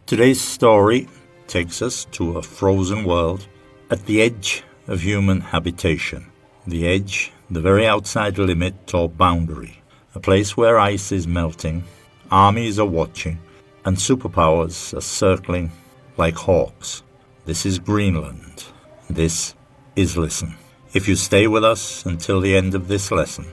Today's story takes us to a frozen world at the edge of human habitation. The edge, the very outside limit or boundary. A place where ice is melting, armies are watching, and superpowers are circling like hawks. This is Greenland. This is Listen. If you stay with us until the end of this lesson,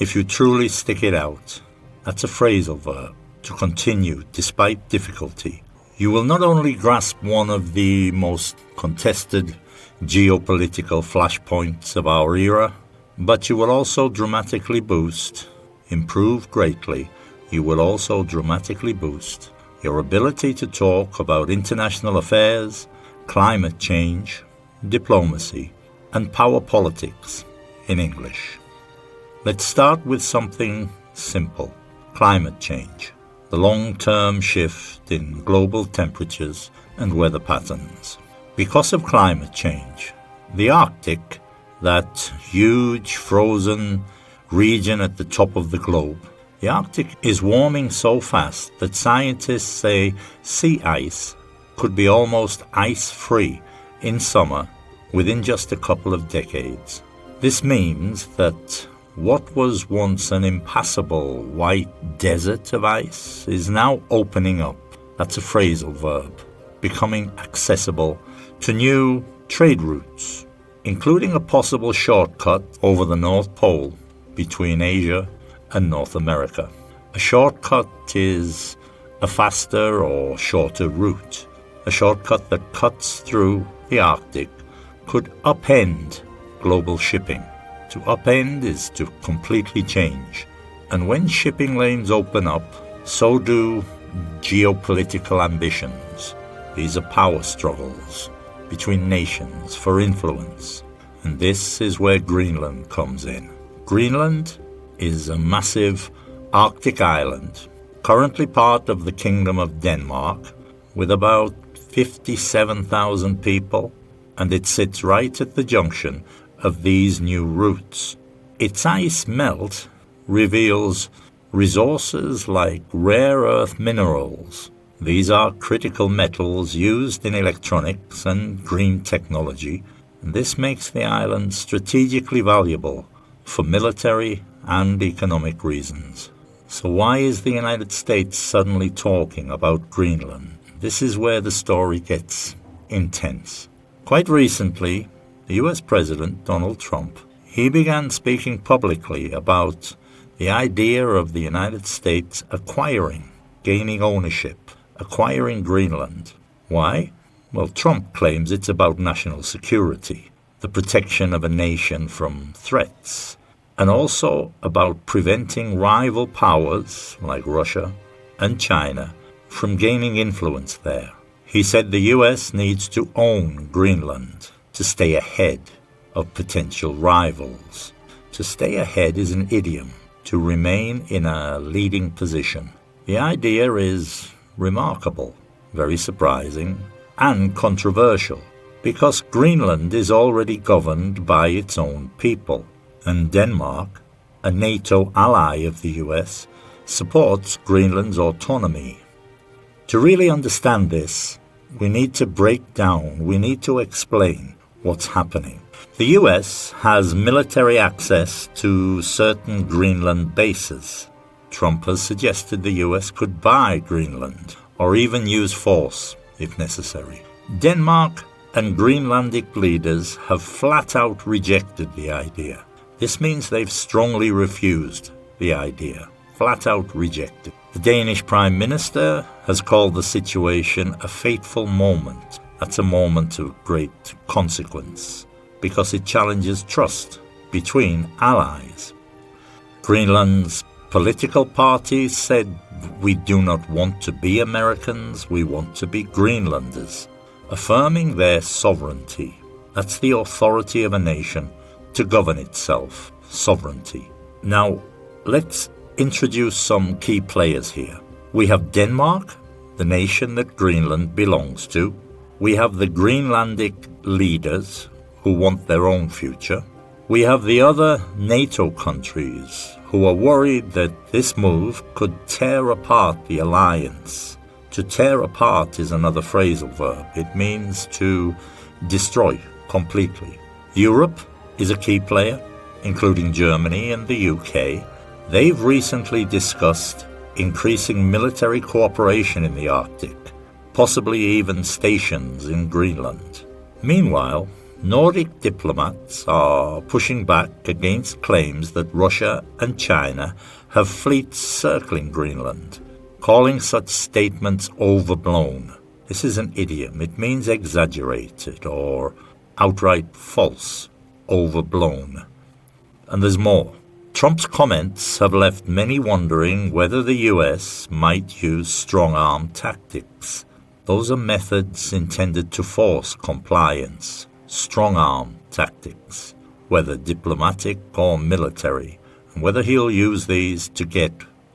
if you truly stick it out, that's a phrasal verb, to continue despite difficulty, you will not only grasp one of the most contested geopolitical flashpoints of our era, but you will also dramatically boost, improve greatly, you will also dramatically boost your ability to talk about international affairs, climate change, diplomacy, and power politics in English. Let's start with something simple. Climate change. The long-term shift in global temperatures and weather patterns. Because of climate change, the Arctic, that huge frozen region at the top of the globe, the Arctic is warming so fast that scientists say sea ice could be almost ice-free in summer within just a couple of decades. This means that what was once an impassable white desert of ice is now opening up. That's a phrasal verb, becoming accessible to new trade routes, including a possible shortcut over the North Pole between Asia and North America. A shortcut is a faster or shorter route. A shortcut that cuts through the Arctic could upend global shipping. To upend is to completely change. And when shipping lanes open up, so do geopolitical ambitions. These are power struggles between nations for influence. And this is where Greenland comes in. Greenland is a massive Arctic island, currently part of the Kingdom of Denmark, with about 57,000 people, and it sits right at the junction of these new routes. Its ice melt reveals resources like rare earth minerals. These are critical metals used in electronics and green technology, and this makes the island strategically valuable for military and economic reasons. So why is the United States suddenly talking about Greenland? This is where the story gets intense. Quite recently, the US President, Donald Trump, he began speaking publicly about the idea of the United States acquiring, gaining ownership, acquiring Greenland. Why? Well, Trump claims it's about national security, the protection of a nation from threats, and also about preventing rival powers like Russia and China from gaining influence there. He said the US needs to own Greenland to stay ahead of potential rivals. To stay ahead is an idiom, to remain in a leading position. The idea is remarkable, very surprising, and controversial, because Greenland is already governed by its own people, and Denmark, a NATO ally of the US, supports Greenland's autonomy. To really understand this, we need to break down, we need to explain what's happening. The US has military access to certain Greenland bases. Trump has suggested the US could buy Greenland, or even use force if necessary. Denmark and Greenlandic leaders have flat out rejected the idea. This means they've strongly refused the idea, flat out rejected. The Danish Prime Minister has called the situation a fateful moment. That's a moment of great consequence, because it challenges trust between allies. Greenland's political parties said, "We do not want to be Americans, we want to be Greenlanders," affirming their sovereignty. That's the authority of a nation to govern itself, sovereignty. Now, let's introduce some key players here. We have Denmark, the nation that Greenland belongs to. We have the Greenlandic leaders who want their own future. We have the other NATO countries who are worried that this move could tear apart the alliance, to To tear apart is another phrasal verb. It means to destroy completely. Europe is a key player, including Germany and the UK. They've recently discussed increasing military cooperation in the Arctic, possibly even stations in Greenland. Meanwhile, Nordic diplomats are pushing back against claims that Russia and China have fleets circling Greenland, calling such statements overblown. This is an idiom. It means exaggerated or outright false, overblown. And there's more. Trump's comments have left many wondering whether the US might use strong-arm tactics. Those are methods intended to force compliance. Strong-arm tactics, whether diplomatic or military, and whether he'll use these to get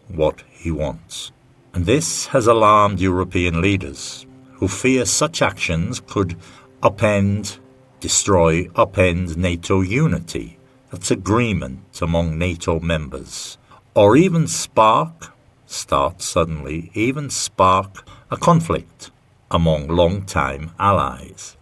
what he wants. And this has alarmed European leaders, who fear such actions could upend NATO unity. That's agreement among NATO members. Or even spark a conflict among long-time allies.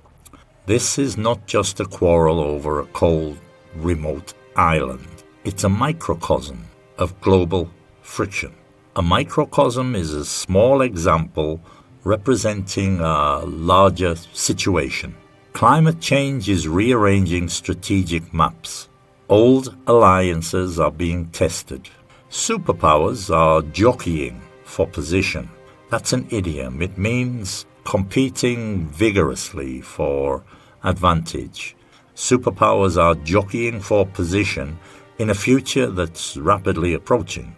This is not just a quarrel over a cold, remote island. It's a microcosm of global friction. A microcosm is a small example representing a larger situation. Climate change is rearranging strategic maps. Old alliances are being tested. Superpowers are jockeying for position. That's an idiom. It means competing vigorously for advantage. Superpowers are jockeying for position in a future that's rapidly approaching.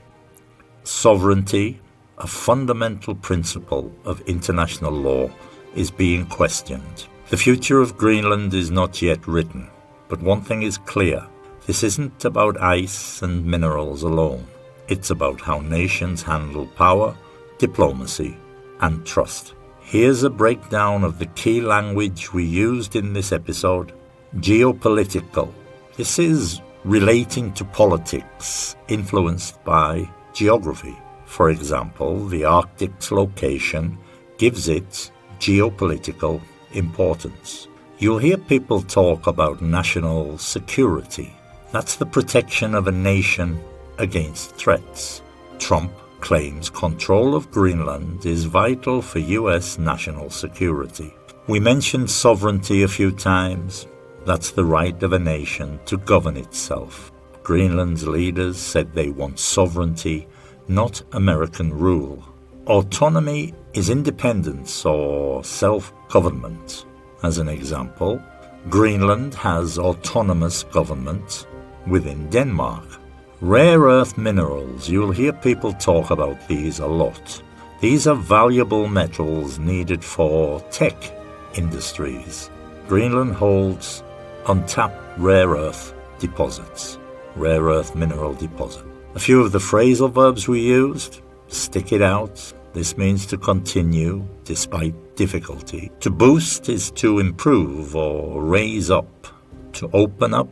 Sovereignty, a fundamental principle of international law, is being questioned. The future of Greenland is not yet written, but one thing is clear. This isn't about ice and minerals alone. It's about how nations handle power, diplomacy, and trust. Here's a breakdown of the key language we used in this episode. Geopolitical. This is relating to politics influenced by geography. For example, the Arctic's location gives it geopolitical importance. You'll hear people talk about national security. That's the protection of a nation against threats. Trump claims control of Greenland is vital for U.S. national security. We mentioned sovereignty a few times. That's the right of a nation to govern itself. Greenland's leaders said they want sovereignty, not American rule. Autonomy is independence or self-government. As an example, Greenland has autonomous government within Denmark. Rare earth minerals, you'll hear people talk about these a lot. These are valuable metals needed for tech industries. Greenland holds untapped rare earth deposits, rare earth mineral deposit. A few of the phrasal verbs we used: stick it out. This means to continue despite difficulty. To boost is to improve or raise up. To open up,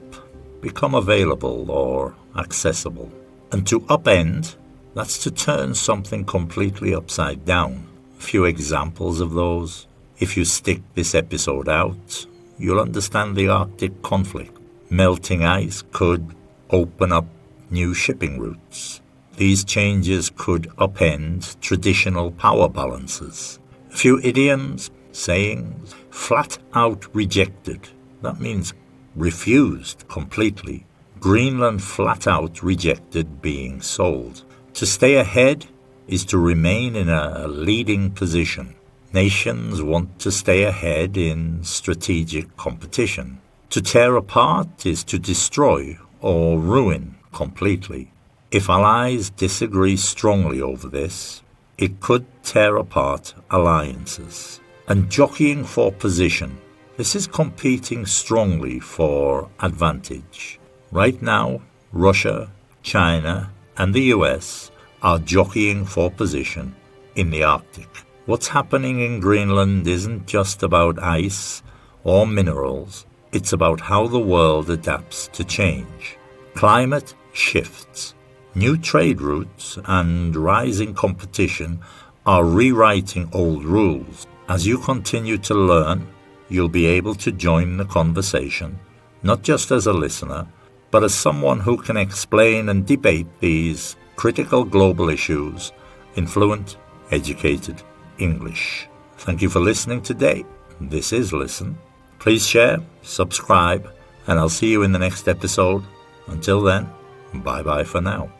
become available or accessible. And to upend, that's to turn something completely upside down. A few examples of those. If you stick this episode out, you'll understand the Arctic conflict. Melting ice could open up new shipping routes. These changes could upend traditional power balances. A few idioms, sayings: flat out rejected. That means refused completely. Greenland flat out rejected being sold. To stay ahead is to remain in a leading position. Nations want to stay ahead in strategic competition. To tear apart is to destroy or ruin completely. If allies disagree strongly over this, it could tear apart alliances. And jockeying for position. This is competing strongly for advantage. Right now, Russia, China, and the US are jockeying for position in the Arctic. What's happening in Greenland isn't just about ice or minerals. It's about how the world adapts to change. Climate shifts. New trade routes and rising competition are rewriting old rules. As you continue to learn, you'll be able to join the conversation, not just as a listener, but as someone who can explain and debate these critical global issues in fluent, educated English. Thank you for listening today. This is Listen. Please share, subscribe, and I'll see you in the next episode. Until then, bye-bye for now.